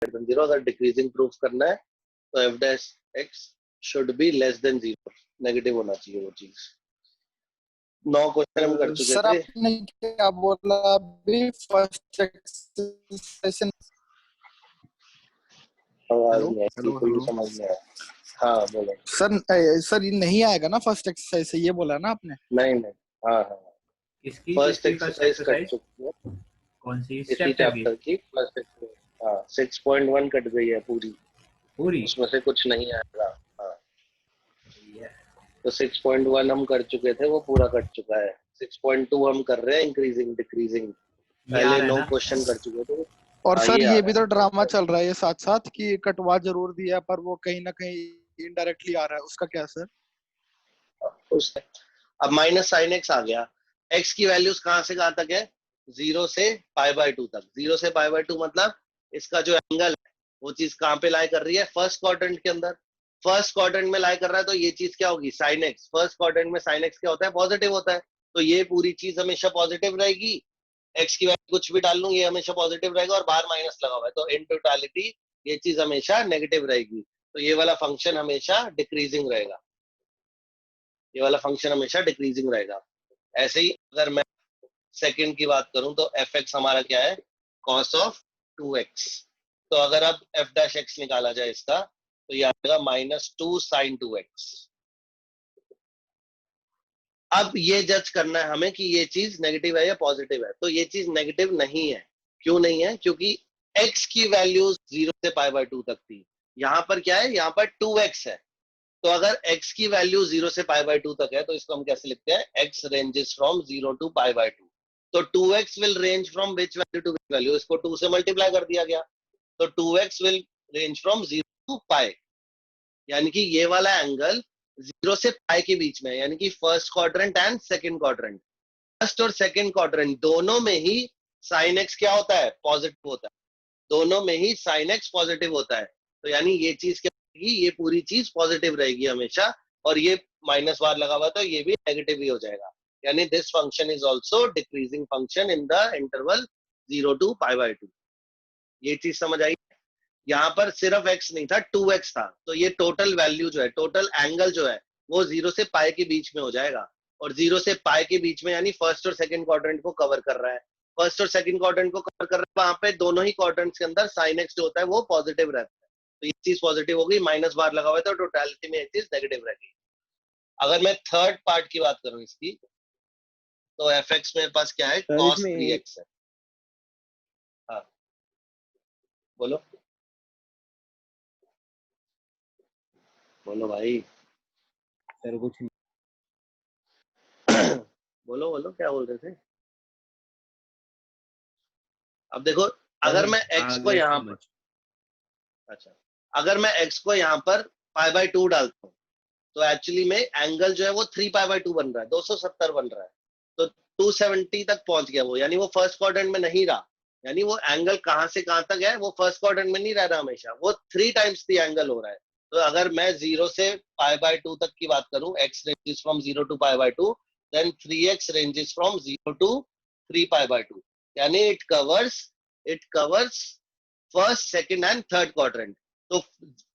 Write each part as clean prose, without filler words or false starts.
Greater than 0। अगर decreasing proof करना है तो F dash x should be less than 0, negative होना चाहिए वो चीज। 9 क्वेश्चन हम कर चुके सर थे। आपने क्या बोला अभी फर्स्ट एक्सप्रेशन? आवाज हेलो नहीं आई, हेलो बिल्कुल भी हेलो समझ नहीं आया। हाँ बोलो। सर। सर ये नहीं आएगा ना फर्स्ट एक्सरसाइज से, ये बोला ना आपने? नहीं नहीं, हाँ हाँ, किसकी फर्स्ट किसकी फर्स्ट एक्सरसाइज कट एक्सरसाइज? चुकी है कौन सी? इस इसी चैप्टर की? चैप्टर की फर्स्ट एक्सरसाइज। हाँ 6.1 कट गई है पूरी, पूरी? उसमें से कुछ नहीं आएगा। हाँ Yeah. तो 6.1 हम कर चुके थे, वो पूरा कट चुका है। 6.2 हम कर रहे हैं इंक्रीजिंग डिक्रीजिंग, ये आ पहले रहा है 9 ना? क्वेश्चन कर चुके थे। और हाँ सर ये आ ये रहा भी तो है। ड्रामा चल रहा है ये साथ साथ कि कटवा जरूर दिया है, पर वो कहीं ना कहीं इनडायरेक्टली आ रहा है, उसका क्या सर? उस अब माइनस साइन एक्स आ गया। एक्स की वैल्यूज कहां से कहां तक है? 0 से π/2 तक। 0 से π/2 मतलब इसका जो एंगल है वो चीज कहां पे लाई कर रही है? फर्स्ट क्वाड्रेंट के अंदर। फर्स्ट क्वाड्रेंट में लाई कर रहा है तो ये चीज क्या होगी? Sine x. फर्स्ट क्वाड्रेंट में साइन एक्स क्या होता है? पॉजिटिव होता है। तो ये पूरी चीज हमेशा पॉजिटिव रहेगी। एक्स की वैल्यू कुछ भी डाल लूं ये हमेशा पॉजिटिव रहेगा, और बाहर माइनस लगा हुआ है तो इन टोटालिटी ये चीज हमेशा नेगेटिव रहेगी। तो ये वाला फंक्शन हमेशा डिक्रीजिंग रहेगा, ये वाला फंक्शन हमेशा डिक्रीजिंग रहेगा। ऐसे ही अगर मैं सेकंड की बात करूं तो एफ एक्स हमारा क्या है? Cos of 2x। तो अगर अब एफ डैश एक्स निकाला जाए इसका तो ये आएगा -2 sin 2x। अब ये जज करना है हमें कि ये चीज नेगेटिव है या पॉजिटिव है। तो ये चीज नेगेटिव नहीं है। क्यों नहीं है? क्योंकि x की वैल्यू 0 से π/2 तक थी। यहाँ पर क्या है? यहाँ पर 2x है। तो अगर x की वैल्यू 0 से π/2 तक है तो इसको हम कैसे लिखते हैं? x ranges from 0 to π/2। तो 2x will range from which value to which value? इसको 2 से मल्टीप्लाई कर दिया गया तो 2x will range from 0 to pi, यानी कि ये वाला एंगल 0 से पाई के बीच में है, यानी कि first quadrant and second quadrant. First और सेकंड क्वाड्रेंट दोनों में ही साइन एक्स क्या होता है? पॉजिटिव होता है। दोनों में ही साइन एक्स पॉजिटिव होता है। तो यानी ये चीज क्या होगी? ये पूरी चीज पॉजिटिव रहेगी हमेशा, और ये माइनस बार लगा हुआ तो ये भी नेगेटिव ही हो जाएगा। यानी this function is also decreasing function in the interval 0 to π/2। ये चीज समझ आई? यहाँ पर सिर्फ x नहीं था, 2x था। तो ये टोटल वैल्यू जो है, टोटल एंगल जो है वो 0 से पाई के बीच में हो जाएगा। और 0 से पाई के बीच में यानी फर्स्ट और सेकंड क्वाड्रेंट को कवर कर रहा है। फर्स्ट और सेकंड क्वाड्रेंट को कवर कर रहा है, वहां पे दोनों ही क्वाड्रेंट्स के अंदर साइन एक्स जो होता है वो पॉजिटिव रहता है। तो ये चीज पॉजिटिव हो गई, माइनस बार लगा हुआ है तो टोटलिटी में ये चीज नेगेटिव रह गई। अगर मैं थर्ड पार्ट की बात करूं इसकी, तो एफ एक्स मेरे पास क्या है? cos 3x है। हाँ बोलो बोलो भाई। सर कुछ नहीं। बोलो बोलो, क्या बोल रहे थे? अब देखो, अगर मैं x को यहाँ पर, अच्छा, अगर मैं x को यहाँ पर π/2 डालता हूँ तो एक्चुअली में एंगल जो है वो 3π/2 बन रहा है, 270 बन रहा है। तो 270 तक पहुंच गया वो, यानी वो फर्स्ट क्वाड्रेंट में नहीं रहा। यानी वो एंगल कहां से कहां तक है? वो फर्स्ट क्वाड्रेंट में नहीं रह रहा हमेशा, वो 3 टाइम्स द एंगल हो रहा है। तो अगर मैं 0 से π/2 तक की बात करूं, x ranges from 0 to π/2, then 3x ranges from 0 to 3π/2। यानी it covers first second and third quadrant. तो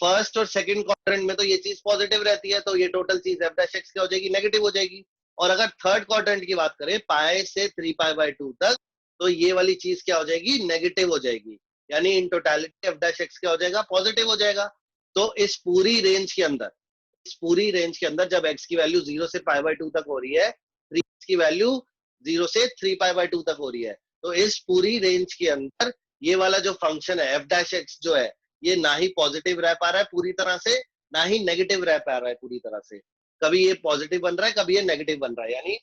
फर्स्ट और सेकंड क्वाड्रेंट में तो ये चीज पॉजिटिव रहती है, तो ये टोटल चीज एफ डैश एक्स क्या हो जाएगी? नेगेटिव हो जाएगी। और अगर थर्ड क्वाड्रेंट की बात करें पाई से 3π/2 तक, तो ये वाली चीज क्या हो जाएगी? नेगेटिव हो जाएगी। यानी in totality F dash x क्या हो जाएगा? पॉजिटिव हो जाएगा। तो इस पूरी रेंज के अंदर, इस पूरी रेंज के अंदर जब एक्स की वैल्यू 0 से π/2 तक हो रही है, 3x की वैल्यू 0 से 3π/2 तक हो रही है, तो इस पूरी रेंज के अंदर ये वाला जो फंक्शन है एफ डैश एक्स जो है, ये ना ही पॉजिटिव रह पा रहा है पूरी तरह से, ना ही नेगेटिव रह पा रहा है पूरी तरह से। कभी ये पॉजिटिव बन रहा है, कभी ये नेगेटिव बन रहा है। यानी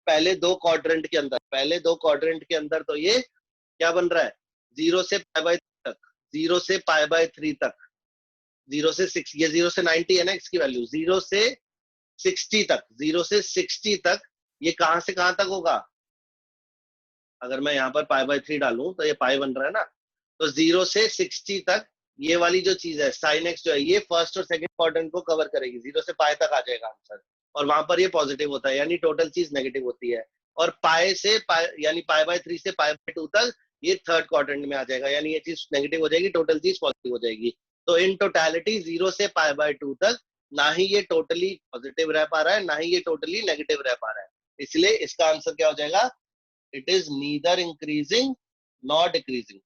पहले दो क्वाड्रेंट के अंदर तो ये क्या बन रहा है? 0 से π/3 तक, 0 से π/3 तक, 0 से 6, ये 0 से 90 है ना एक्स की वैल्यू, 0 से 60 तक, 0 से 60 तक ये कहां से कहां तक होगा? अगर मैं यहाँ पर π/3 डालूं तो ये पाई बन रहा है ना। तो 0 से 60 तक ये वाली जो चीज है साइन एक्स जो है, ये फर्स्ट और सेकंड क्वाड्रेंट को कवर करेगी। 0 से पाई तक आ जाएगा आंसर, और वहां पर ये पॉजिटिव होता है, यानी टोटल चीज नेगेटिव होती है। और पाई से पाई, यानी π/3 से π/2 तक ये थर्ड क्वाड्रेंट में आ जाएगा, यानी ये चीज नेगेटिव हो जाएगी, टोटल चीज पॉजिटिव हो जाएगी। तो इन टोटलिटी 0 से π/2 तक ना ही ये टोटली पॉजिटिव रह पा रहा है, ना ही ये टोटली नेगेटिव रह पा रहा है। इसलिए इसका आंसर क्या हो जाएगा? It is neither increasing not decreasing.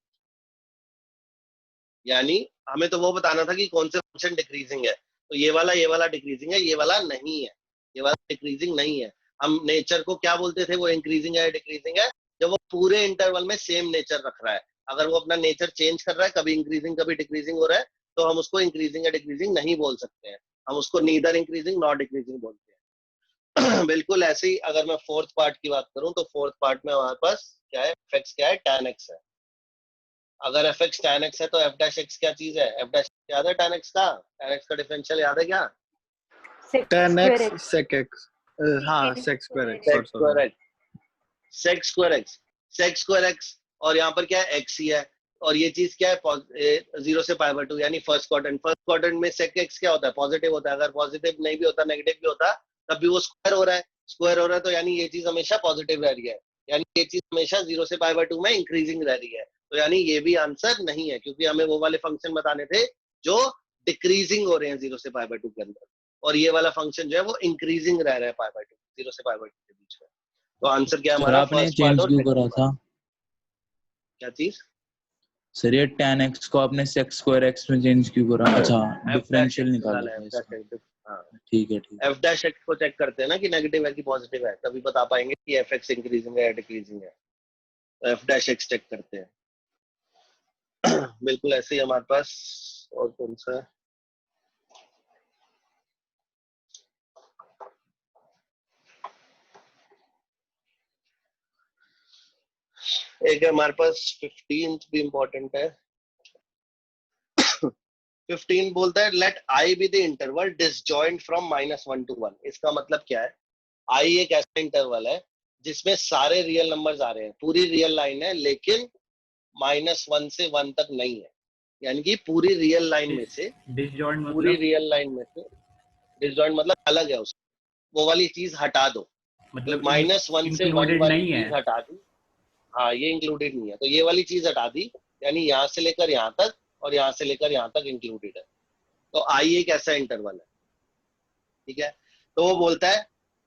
यानी हमें तो वो बताना था कि कौन से फंक्शन डिक्रीजिंग है, तो ये वाला डिक्रीजिंग है, ये वाला नहीं है, ये वाला डिक्रीजिंग नहीं है। हम नेचर को क्या बोलते थे, वो इंक्रीजिंग है डिक्रीजिंग है, जब वो पूरे इंटरवल में सेम नेचर रख रहा है। अगर वो अपना नेचर चेंज कर रहा है, कभी इंक्रीजिंग कभी डिक्रीजिंग हो रहा है, तो हम उसको इंक्रीजिंग या डिक्रीजिंग नहीं बोल सकते हैं, हम उसको नीदर इंक्रीजिंग नॉट डिक्रीजिंग बोलते हैं। बिल्कुल ऐसे ही अगर मैं फोर्थ पार्ट की बात करूं, तो फोर्थ पार्ट में हमारे पास क्या है, fx क्या है, tan x है। अगर fx tan x है तो f dash x क्या चीज है, f dash याद है tan x का, tan x का डिफरेंशियल याद है क्या? tan x sec x, हाँ sec square x, sec square x, sec square x, sec square x, और यहाँ पर क्या है, x ही है, और ये चीज क्या है, 0 से π/2, यानी फर्स्ट क्वाड्रेंट में sec x क्या होता है, पॉजिटिव होता है। अगर पॉजिटिव नहीं भी होता, नेगेटिव भी होता, तब भी वो स्क्वायर हो रहा है, स्क्वायर हो रहा है, तो यानी ये चीज हमेशा पॉजिटिव रह रही है, यानी ये चीज हमेशा 0 से π/2 में इंक्रीजिंग रह रही है। तो यानी ये भी आंसर नहीं है, क्योंकि हमें वो वाले फंक्शन बताने थे जो डिक्रीजिंग हो रहे हैं 0 से π/2 के अंदर, और ये वाला फंक्शन जो है वो इंक्रीजिंग रह रहा है π/2, 0 से π/2 के बीच में। तो आंसर क्या है सर हमारा, आपने फर्स्ट पार्ट चेंज और क्यों सेकंड करा पार्ट। था? क्या चीज? सर ये tan x को आपने sec square x में चेंज क्यों करा? अच्छा डिफरेंशियल निकाला था इसका। हाँ, ठीक है ठीक है। f dash x को चेक करते हैं ना कि नेगेटिव है कि पॉजिटिव है, तभी बता पाएंगे कि fx इंक्रीजिंग है या डिक्रीजिंग है। तो f dash x चेक करते हैं। बिल्कुल ऐसे ही हमारे पास और कौन सा है, एक है हमारे पास 15th भी इंपॉर्टेंट है। 15 बोलता है let i be the interval disjoint from -1 to 1। इसका मतलब क्या है, i एक ऐसा इंटरवल है जिसमें सारे रियल नंबर्स आ रहे हैं, पूरी रियल लाइन है, लेकिन -1 से 1 तक नहीं है। यानी कि पूरी रियल लाइन में से, डिसजॉइंट पूरी मतलब रियल लाइन में से डिसजॉइंट मतलब अलग है उसका, वो वाली चीज हटा दो, मतलब -1 से 1 इंक्लूडेड वाली नहीं है। चीज हटा दी। हाँ, ये इंक्लूडेड नहीं है, तो ये वाली चीज हटा दी, यानी यहाँ से लेकर यहाँ तक और यहाँ से लेकर यहाँ तक इंक्लूडेड है। तो आई एक ऐसा इंटरवल है, ठीक है। तो वो बोलता है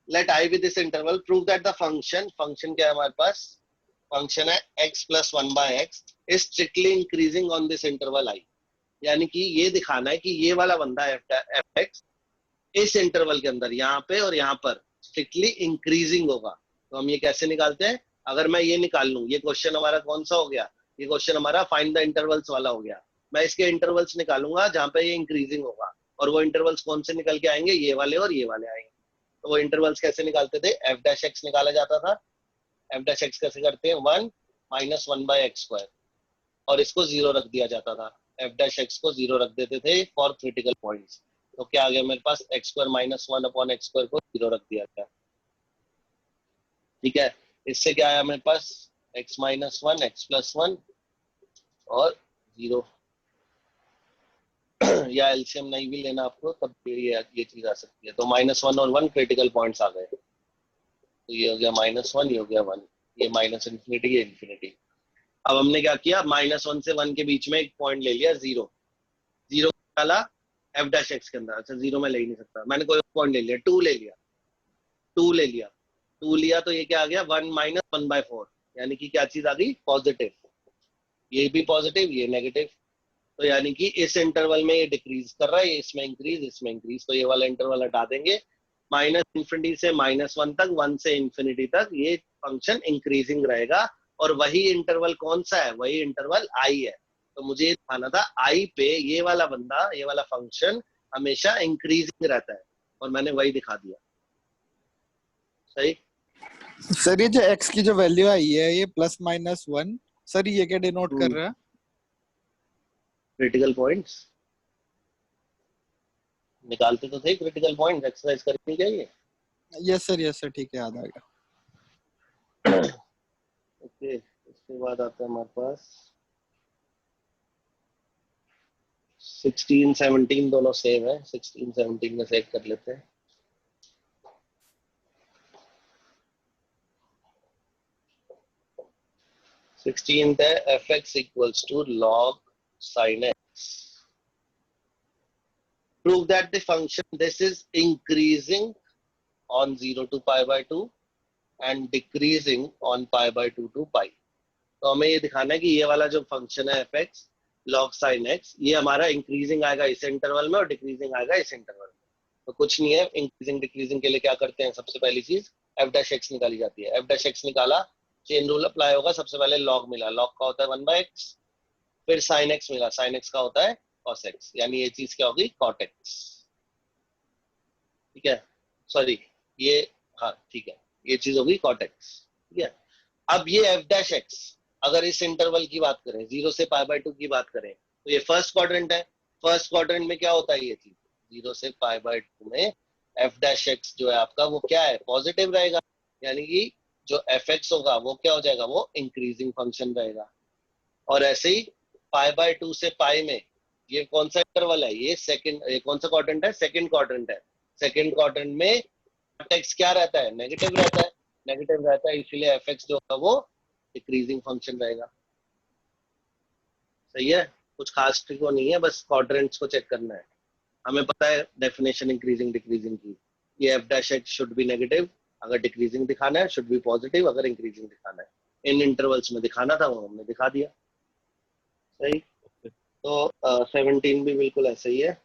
let I with this interval prove that the function क्या है हमारे पास, फंक्शन है x + 1/x is strictly increasing on this interval I. यानी कि ये दिखाना है कि ये वाला बंदा f(x) इस इंटरवल के अंदर यहाँ पे और यहाँ पर स्ट्रिक्टली इंक्रीजिंग होगा। तो हम ये कैसे निकालते हैं, अगर मैं ये निकाल लूं, ये क्वेश्चन हमारा कौन सा हो गया, ये क्वेश्चन हमारा फाइंड द इंटरवल्स वाला हो गया। मैं इसके इंटरवल्स निकालूंगा जहां पे ये इंक्रीजिंग होगा, और वो इंटरवल्स कौन से निकल के आएंगे, ये वाले और ये वाले आएंगे। तो वो इंटरवल्स कैसे निकालते थे, f(x) निकाला जाता था। f(x) कैसे करते हैं, 1 - 1/x², और इसको 0 रख दिया जाता था। f(x) को 0 रख देते थे फॉर क्रिटिकल पॉइंट्स। तो क्या आ गया मेरे पास, x² - 1/x² को 0 रख दिया गया, ठीक है। इससे क्या आया मेरे पास, x - 1 x + 1 और 0। या एलसीएम नहीं भी लेना आपको, तब ये चीज आ सकती है। तो -1 और 1 क्रिटिकल पॉइंट्स आ गए, तो ये हो गया -1, ये हो गया 1, ये -∞, ये इन्फिनिटी। अब हमने क्या किया, -1 से 1 के बीच में एक पॉइंट ले लिया, 0 डाला f(x) के अंदर। अच्छा 0 में ले ही नहीं सकता, मैंने कोई पॉइंट ले लिया, 2 ले लिया, 2 ले लिया, 2 लिया, तो ये क्या आ गया, 1 - 1/4, यानी कि क्या चीज आ गई, पॉजिटिव। ये भी पॉजिटिव, ये नेगेटिव। तो यानी कि इस इंटरवल में ये डिक्रीज कर रहा है, इसमें इंक्रीज, इसमें इंक्रीज, तो ये वाला इंटरवल हटा देंगे। -∞ से -1 तक, 1 से इन्फिनिटी तक ये फंक्शन इंक्रीजिंग रहेगा, और वही इंटरवल कौन सा है, वही इंटरवल आई है। तो मुझे ये दिखाना था आई पे ये वाला बंदा, ये वाला फंक्शन हमेशा इंक्रीजिंग रहता है, और मैंने वही दिखा दिया। सही। सर ये जो x की जो वैल्यू आई है ये ±1, सर ये क्या डिनोट कर रहा है? क्रिटिकल पॉइंट्स निकालते तो थे, क्रिटिकल पॉइंट्स एक्सरसाइज करनी चाहिए। यस सर ठीक है, याद आ गया। ओके, इसके बाद आता है हमारे पास 16 17, दोनों सेम है, 16 17 में से एक कर लेते हैं। 16th है fx equals to log sin x. Prove that the function this is increasing on 0 to pi by 2 and decreasing on pi by 2 to pi. तो हमें ये दिखाना है कि ये वाला जो फंक्शन है fx log sin x ये हमारा इंक्रीजिंग आएगा इस इंटरवल में और डिक्रीजिंग आएगा इस इंटरवल में. तो कुछ नहीं है, इंक्रीजिंग डिक्रीजिंग के लिए क्या करते हैं, सबसे पहली चीज f dash x निकाली जाती है. f dash x निकाला, चेन रूल अप्लाई होगा, सबसे पहले log मिला, log का होता है 1/x, फिर sin x मिला, sin x का होता है cos x, यानी ये चीज क्या होगी cot x. ठीक है, सॉरी ये, हाँ ठीक है, ये चीज होगी cot x. ठीक है, अब ये f dash x अगर इस इंटरवल की बात करें 0 से पाई बाय 2 की बात करें तो ये फर्स्ट क्वाड्रेंट है. फर्स्ट क्वाड्रेंट में क्या होता है, ये चीज 0 से पाई बाय 2 में f dash x जो है आपका वो क्या है, पॉजिटिव रहेगा, यानी कि जो fx होगा वो क्या हो जाएगा, वो इंक्रीजिंग फंक्शन रहेगा. और ऐसे ही पाई बाय 2 से पाई में ये कौन सा इंटरवल है, ये सेकंड, ये कौन सा क्वाड्रेंट है, सेकंड क्वाड्रेंट है. सेकंड क्वाड्रेंट में x क्या रहता है, नेगेटिव रहता है, नेगेटिव रहता है, इसलिए fx जो होगा वो डिक्रीजिंग फंक्शन रहेगा. सही है, कुछ खास ट्रिक नहीं है, बस क्वाड्रेंट्स को चेक करना है. हमें पता है डेफिनेशन इंक्रीजिंग डिक्रीजिंग की, ये f dash x should be negative अगर डिक्रीजिंग दिखाना है, शुड बी पॉजिटिव अगर इंक्रीजिंग दिखाना है. इन इंटरवल्स में दिखाना था वो हमने दिखा दिया. सही, तो 17 भी बिल्कुल ऐसे ही है.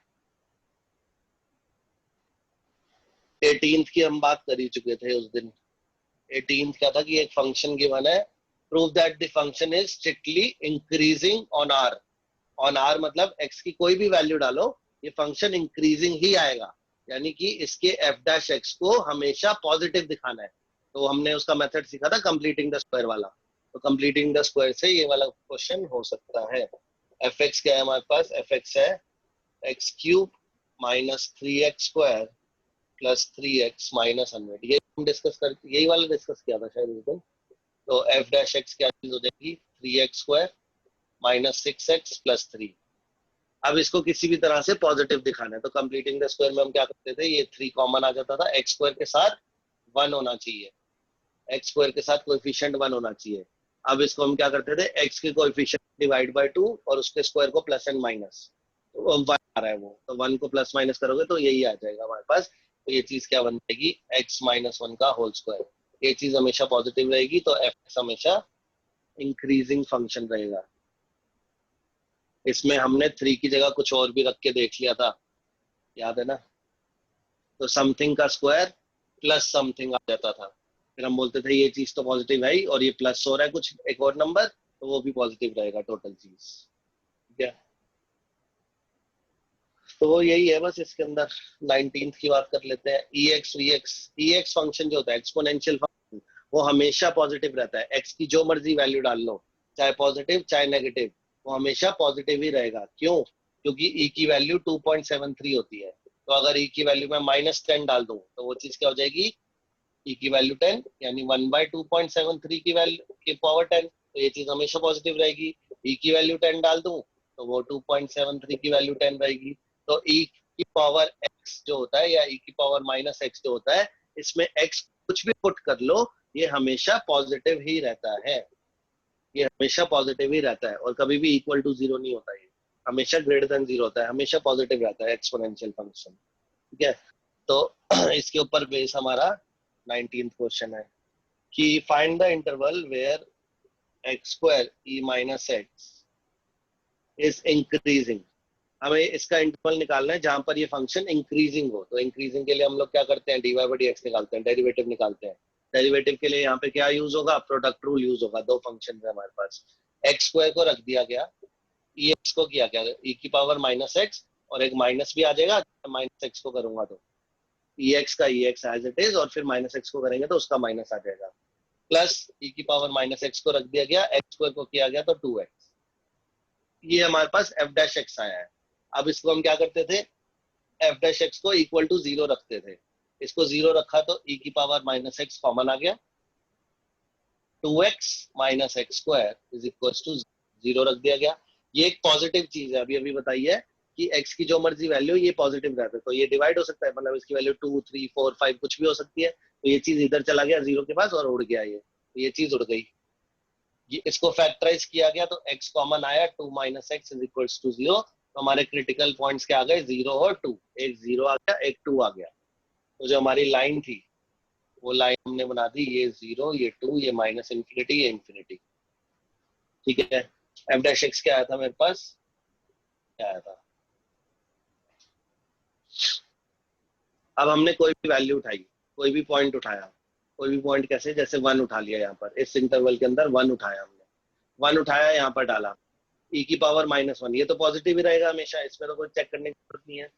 18th की हम बात कर ही चुके थे उस दिन. 18th क्या था कि एक फंक्शन गिवन है, prove that the function is strictly increasing on r. On r मतलब x की कोई भी वैल्यू डालो ये फंक्शन इंक्रीजिंग ही आएगा, यानी कि इसके f dash x को हमेशा पॉजिटिव दिखाना है. तो हमने उसका मेथड सीखा था कंप्लीटिंग द स्क्वायर वाला, तो कंप्लीटिंग द स्क्वायर से ये वाला क्वेश्चन हो सकता है. fx क्या है हमारे पास, fx है x cube minus 3x square plus 3x minus 100. ये हम डिस्कस कर, यही वाला डिस्कस किया था शायद उस दिन. तो f dash x क्या चीज हो जाएगी, 3x square minus 6x plus 3. अब इसको किसी भी तरह से पॉजिटिव दिखाना है, तो कंप्लीटिंग द स्क्वायर में हम क्या करते थे, ये 3 कॉमन आ जाता था, x स्क्वायर के साथ 1 होना चाहिए, x स्क्वायर के साथ कोएफिशिएंट 1 होना चाहिए. अब इसको हम क्या करते थे, x के कोएफिशिएंट डिवाइड बाय 2 और उसके स्क्वायर को प्लस एंड माइनस, तो 1 आ रहा है वो, तो 1 को प्लस माइनस करोगे तो यही आ जाएगा हमारे पास. तो ये चीज क्या बन जाएगी, x माइनस 1 का होल स्क्वायर. ये चीज हमेशा पॉजिटिव रहेगी, तो f हमेशा इंक्रीजिंग फंक्शन रहेगा. इसमें हमने 3 की जगह कुछ और भी रख के देख लिया था, याद है ना. तो समथिंग का स्क्वायर प्लस समथिंग आ जाता था, फिर हम बोलते थे ये चीज तो पॉजिटिव है ही, और ये प्लस हो रहा है कुछ एक और नंबर, तो वो भी पॉजिटिव रहेगा टोटल चीज. ठीक है, तो यही है बस इसके अंदर. 19th की बात कर लेते हैं. ex vx, ex फंक्शन जो होता है एक्सपोनेंशियल फंक्शन, वो हमेशा पॉजिटिव रहता है. x की जो मर्जी वैल्यू डाल लो, चाहे पॉजिटिव चाहे नेगेटिव, वो हमेशा पॉजिटिव ही रहेगा. क्यों, क्योंकि e की वैल्यू 2.73 होती है. तो अगर e की वैल्यू में -10 डाल दूं तो वो चीज क्या हो जाएगी, e की वैल्यू 10 यानी 1/2.73 की वैल्यू की पावर 10, तो ये चीज हमेशा पॉजिटिव रहेगी. e की वैल्यू 10 डाल दूं तो वो 2.73 की वैल्यू 10 रहेगी. तो e की पावर x जो होता है या e की पावर -x जो होता है, इसमें x कुछ भी पुट कर लो ये हमेशा पॉजिटिव ही रहता है. ये हमेशा पॉजिटिव ही रहता है और कभी भी इक्वल टू 0 नहीं होता. ये हमेशा ग्रेटर देन 0 होता है, हमेशा पॉजिटिव रहता है एक्सपोनेंशियल फंक्शन. ठीक है, तो इसके ऊपर बेस हमारा 19th क्वेश्चन है कि find the interval where x square e minus x is increasing. हमें इसका इंटरवल निकालना है जहां पर ये फंक्शन इंक्रीजिंग हो. तो इंक्रीजिंग के लिए हम लोग क्या करते हैं, dy by dx निकालते हैं, डेरिवेटिव निकालते हैं. डेरिवेटिव के लिए यहाँ पे क्या यूज होगा, प्रोडक्ट रूल यूज होगा. दो फंक्शन है हमारे पास, x स्क्वायर को रख दिया गया, ex को किया गया e की पावर -x, और एक माइनस भी आ जाएगा, -x को करूंगा तो ex का ex एज इट इज, और फिर -x को करेंगे तो उसका माइनस आ जाएगा, प्लस e की पावर -x को रख दिया गया, x स्क्वायर को किया गया तो 2x. ये हमारे पास f dash x आया है. अब इसको हम क्या करते थे, f dash x को इक्वल टू 0 रखते थे. इसको 0 रखा तो e की पावर -x कॉमन आ गया, 2x minus x square is equal to 0 रख दिया गया. ये एक पॉजिटिव चीज है. अभी बताई है कि x की जो मर्जी वैल्यू ये पॉजिटिव रहता है, तो ये डिवाइड हो सकता है, मतलब इसकी वैल्यू 2, 3, 4, 5 कुछ भी हो सकती है. तो ये चीज इधर चला गया 0 के पास और उड़ गया, ये चीज उड़ गई. इसको फैक्टराइज किया गया तो x कॉमन आया, 2 minus x is equals to 0। तो हमारे क्रिटिकल पॉइंट्स क्या आ गए, 0 और 2। एक 0 आ गया, एक 2 आ गया। तो जो हमारी लाइन थी वो लाइन हमने बना दी, ये 0, ये 2, ये माइनस इन्फिनिटी, ये इन्फिनिटी। ठीक है, एफ डैश एक्स क्या आया था मेरे पास, क्या आया था। अब हमने कोई भी वैल्यू उठाई, कोई भी पॉइंट उठाया, कोई भी पॉइंट कैसे, जैसे 1 उठा लिया यहाँ पर, इस इंटरवल के अंदर 1 उठाया हमने, 1 उठाया यहाँ पर डाला, e की पावर -1, ये तो पॉजिटिव ही रहेगा हमेशा, इसमें तो कोई चेक करने की जरूरत नहीं है,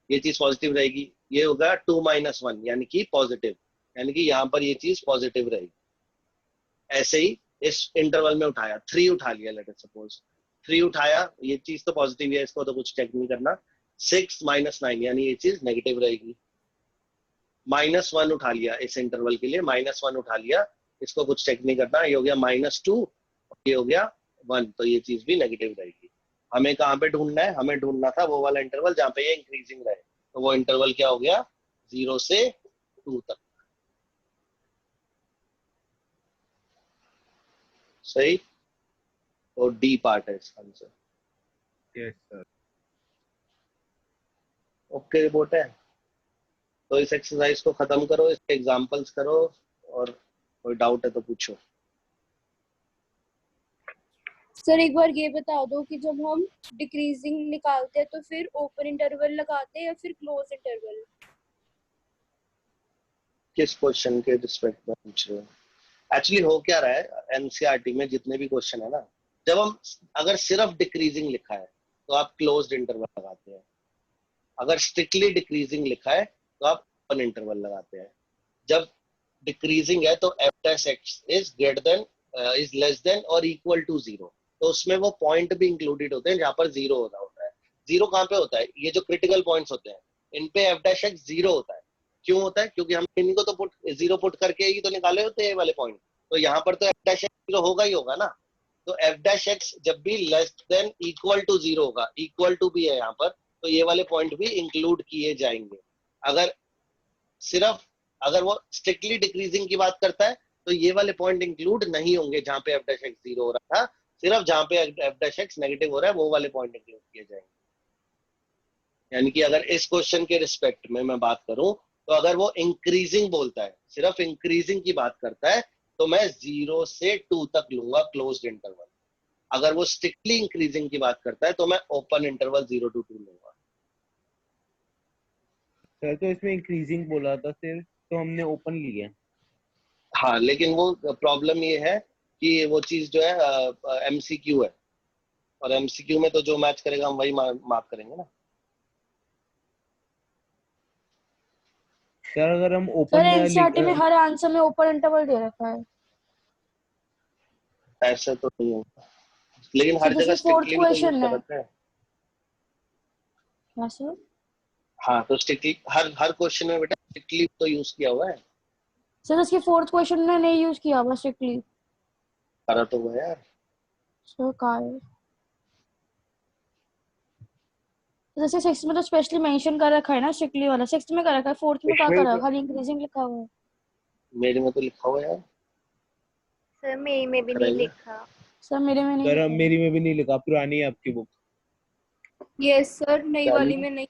ये चीज पॉजिटिव रहेगी। ये होगा 2 - 1 यानी कि पॉजिटिव, यानी कि यहाँ पर ये चीज पॉजिटिव रहेगी। ऐसे ही इस इंटरवल में उठाया, 3 उठा लिया, लेट अस सपोज 3 उठाया, ये चीज तो पॉजिटिव है, इसको तो कुछ चेक नहीं करना। 6 - 9 यानी ये चीज नेगेटिव रहेगी। -1 उठा लिया इस इंटरवल के लिए, -1 उठा लिया, इसको कुछ चेक नहीं करना, ये हो गया -2, ये हो गया 1, तो ये चीज भी नेगेटिव रहेगी। हमें कहाँ पे ढूंढना है, हमें ढूंढना था वो वाला इंटरवल जहाँ पे ये इंक्रीजिंग रहे, तो वो इंटरवल क्या हो गया, 0 से 2 तक। सही, तो डी पार्ट है इसका answer. Yes sir. Okay report है। तो इस एक्सरसाइज को खत्म करो, इसके एग्जांपल्स करो, और कोई डाउट है तो पूछो। सर एक बार ये बता दो कि जब हम डिक्रीजिंग निकालते हैं तो फिर ओपन इंटरवल लगाते हैं या फिर क्लोज इंटरवल? किस क्वेश्चन के रिस्पेक्ट में पूछ रहे हो? एक्चुअली हो क्या रहा है एनसीईआरटी में, जितने भी क्वेश्चन है ना, जब हम अगर सिर्फ डिक्रीजिंग लिखा है तो आप क्लोज्ड इंटरवल लगाते हैं, अगर स्ट्रिक्टली डिक्रीजिंग लिखा है तो आप ओपन इंटरवल लगाते हैं। जब डिक्रीजिंग है तो F dash x is greater than is less than और इक्वल टू 0, तो उसमें वो पॉइंट भी इंक्लूडेड होते हैं जहां पर 0 हो रहा होता है। 0 कहाँ पे होता है, ये जो क्रिटिकल पॉइंट्स होते हैं इन पे एफ डैश एक्स 0 होता है। क्यों होता है, क्योंकि हम इनको तो पुट 0 पुट करके ही तो निकाले होते हैं ये वाले पॉइंट, तो यहाँ पर तो एफ डैश एक्स 0 होगा ही होगा ना। तो एफ डैश एक्स जब भी लेस देन इक्वल टू 0 होगा, इक्वल टू भी है यहाँ पर, तो ये वाले पॉइंट भी इंक्लूड किए जाएंगे। अगर सिर्फ अगर वो स्ट्रिक्टली डिक्रीजिंग की बात करता है तो ये वाले पॉइंट इंक्लूड नहीं होंगे जहां पे एफ डैश एक्स 0 हो रहा था, सिर्फ जहां पे एफ डैश एक्स नेगेटिव हो रहा है वो वाले पॉइंट इंक्लूड किए जाएंगे। यानी कि अगर इस क्वेश्चन के रिस्पेक्ट में मैं बात करूं तो अगर वो इंक्रीजिंग बोलता है, सिर्फ इंक्रीजिंग की बात करता है, तो मैं 0 से 2 तक लूंगा क्लोज्ड इंटरवल। अगर वो स्ट्रिक्टली इंक्रीजिंग की बात करता है तो मैं ओपन इंटरवल 0 to 2 लूंगा। सर तो इसमें इंक्रीजिंग बोला था सिर्फ, तो हमने ओपन लिया। हाँ, लेकिन वो प्रॉब्लम ये है कि वो चीज जो है एमसीक्यू है, और एमसीक्यू में तो जो मैच करेगा हम वही मार्क करेंगे ना। सर अगर हम सर ओपन एनसीईआरटी में हर आंसर में ओपन इंटरवल दे रखा है। ऐसा तो नहीं होगा, लेकिन सर हर जगह जैसे फोर्थ स्ट्रिक्टली भी तो यूज क्वेश्चन कर है। रखा है। क्या सर? हाँ, तो स्ट्रिक्टली हर क्वेश्चन में बेटा स्ट्रिक्टली तो यूज किया हुआ है। सर इसके फोर्थ क्वेश्चन में नहीं यूज किया हुआ स्ट्रिक्टली। करा तो हुआ है यार। सर कहाँ है? जैसे सिक्स्थ में तो स्पेशली मेंशन कर रखा है ना स्ट्रिक्टली वाला, सिक्स्थ में कर रखा है, फोर्थ में कहाँ कर रखा है, खाली इंक्रीजिंग लिखा हुआ है। मेरे में तो लिखा हुआ है यार। सर मेरी में भी नहीं कराइए। लिखा। सर मेरे में नहीं सर लिखा है। मेरी में भी नहीं लिखा, पुरानी है आपकी बुक। यस सर, नई क्या वाली लिखा? में नहीं,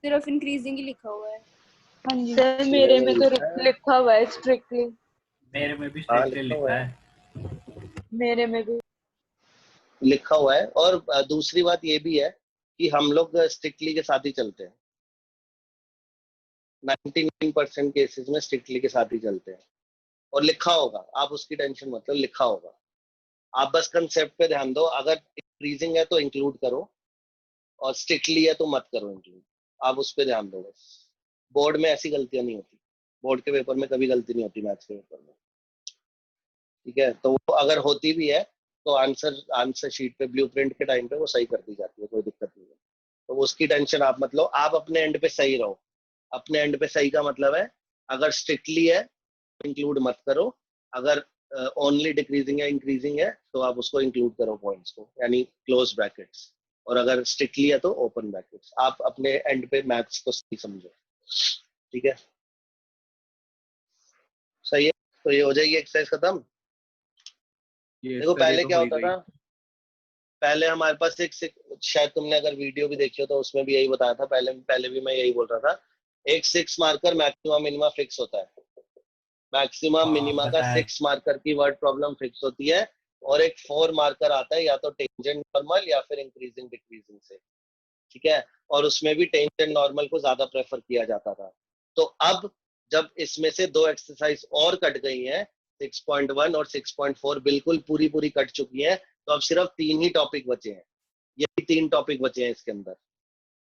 सिर्फ इंक्रीजिंग ही लिखा हुआ है। हाँ जी। सर मेरे में तो लिखा है। लिखा हुआ है स्ट्रिक्टली। मेरे में भी हाँ, स्ट्रिक्टली लिखा हुआ लिखा है, है। मेरे में भी लिखा हुआ है। और दूसरी बात ये भी है कि हम लोग स्ट्रिक्टली के साथ ही चलते हैं, 99% केसेस में स्ट्रिक्टली के साथ ही चलते हैं। और लिखा होगा, आप उसकी टेंशन मत लो, लिखा होगा। आप बस कंसेप्ट पे ध्यान दो, अगर इंक्रीजिंग है तो इंक्लूड करो, और स्ट्रिक्टली है तो मत करो इंक्लूड। आप उस पर ध्यान दो बस। बोर्ड में ऐसी गलतियां नहीं होती, बोर्ड के पेपर में कभी गलती नहीं होती, मैथ्स के पेपर में। ठीक है, तो वो अगर होती भी है तो आंसर शीट पे ब्लूप्रिंट के टाइम पे वो सही कर दी जाती है, कोई दिक्कत नहीं है। तो उसकी टेंशन आप मत लो, आप अपने एंड पे सही रहो। अपने एंड पे सही का मतलब है अगर स्ट्रिक्टली है तो इंक्लूड मत करो, अगर ओनली डिक्रीजिंग है इंक्रीजिंग है तो आप उसको इंक्लूड करो पॉइंट्स को, यानी क्लोज ब्रैकेट्स। और अगर स्ट्रिक्टली है तो ओपन ब्रैकेट्स। आप अपने एंड पे मैथ्स को सही समझो। ठीक है, सही है। तो ये हो जाएगी एक्सरसाइज खत्म। ये देखो सर, ये पहले तो क्या हो ही होता गई। था, पहले हमारे पास एक शायद तुमने अगर वीडियो भी देखी हो तो उसमें भी यही बताया था, पहले पहले भी मैं यही बोल रहा था, एक 6 मार्कर मैक्सिमम मिनिमा फिक्स होता है, मैक्सिमम हाँ, मिनिमा का बताया। 6 मार्कर की वर्ड प्रॉब्लम फिक्स होती है, और एक 4 मार्कर आता है या तो टेंजेंट नॉर्मल या फिर इंक्रीजिंग डिक्रीजिंग से, ठीक है, और उसमें भी टेंजेंट नॉर्मल को ज्यादा प्रेफर किया जाता था। तो अब जब इसमें से 2 एक्सरसाइज और कट गई हैं, 6.1 और 6.4 बिल्कुल पूरी पूरी कट चुकी हैं, तो अब सिर्फ 3 ही टॉपिक बचे हैं, यही 3 टॉपिक बचे हैं इसके अंदर।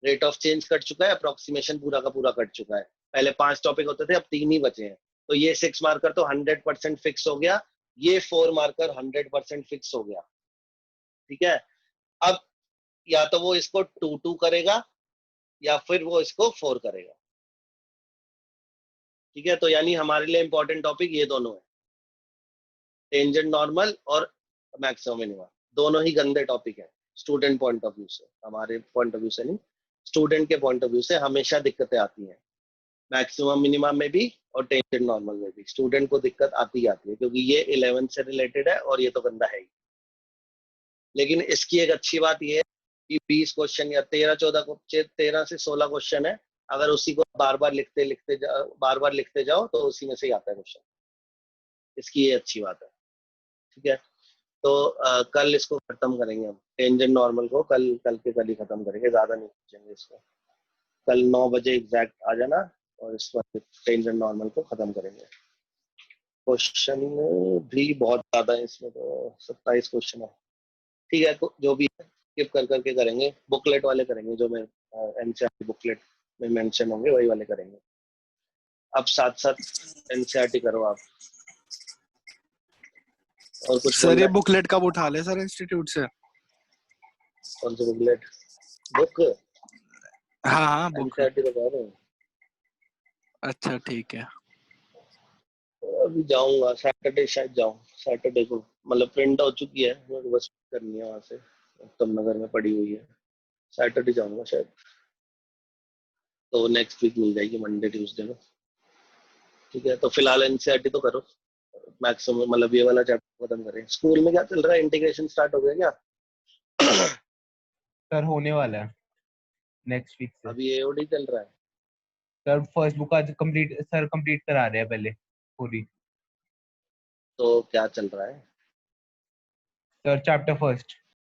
रेट ऑफ चेंज कट चुका है, अप्रोक्सीमेशन पूरा का पूरा कट चुका है, पहले 5 टॉपिक होते थे, अब 3 ही बचे हैं। तो ये 6 मार्कर तो 100% फिक्स हो गया, ये 4 मार्कर 100% फिक्स हो गया, ठीक है। अब या तो वो इसको 2-2 करेगा या फिर वो इसको 4 करेगा, ठीक है। तो यानी हमारे लिए इंपॉर्टेंट टॉपिक ये दोनों है, टेंजेंट नॉर्मल और मैक्सिमम मिनिमा, दोनों ही गंदे टॉपिक है स्टूडेंट पॉइंट ऑफ व्यू से, हमारे पॉइंट ऑफ व्यू से नहीं, स्टूडेंट के पॉइंट ऑफ व्यू से हमेशा दिक्कतें आती हैं, मैक्सिमम मिनिमम में भी और टेंजेंट नॉर्मल में भी स्टूडेंट को दिक्कत आती ही आती है, क्योंकि ये 11 से रिलेटेड है और ये तो गंदा है ही। लेकिन इसकी एक अच्छी बात ये है कि 20 क्वेश्चन या 13 से 16 क्वेश्चन है, अगर उसी को बार बार लिखते जाओ तो उसी में से ही आता है क्वेश्चन, इसकी ये अच्छी बात है, ठीक है। तो कल इसको खत्म करेंगे हम, टेंजेंट नॉर्मल को कल के कल ही खत्म करेंगे, ज्यादा नहीं पूछेंगे इसको। कल 9 बजे एग्जैक्ट आ जाना और इसको टेंजेंट नॉर्मल को खत्म करेंगे। क्वेश्चन भी बहुत ज्यादा है इसमें, तो 27 क्वेश्चन है, ठीक है। तो जो भी स्किप कर करके करेंगे, बुकलेट वाले करेंगे, जो मैं एनसीईआरटी बुकलेट में मेंशन होंगे वही वाले करेंगे। अब साथ साथ एनसीईआरटी करो आप। और कुछ सर बोलना ये है? बुकलेट कब उठा ले सर इंस्टीट्यूट से? कौन सी बुकलेट? बुक हाँ हाँ बुक। एनसीईआरटी का कह रहे हैं। अच्छा ठीक है। अभी जाऊंगा सैटरडे, शायद जाऊं सैटरडे को, मतलब प्रिंट हो चुकी है, मेरे को बस करनी है वहां से, उत्तम नगर में पड़ी हुई है, सैटरडे जाऊंगा शायद, तो नेक्स्ट वीक मिल जाएगी मंडे ट्यूसडे को, ठीक है। तो फिलहाल एनसीईआरटी तो करो मैक्सिमम, मतलब ये वाला चैप्टर खत्म करें। स्कूल में क्या चल रहा है, इंटीग्रेशन स्टार्ट हो गया क्या? सर होने वाला है नेक्स्ट वीक से। अभी एओडी चल रहा है? सर फर्स्ट बुक आज कंप्लीट करा रहे हैं पहले पूरी। तो क्या चल रहा है? Sir chapter first.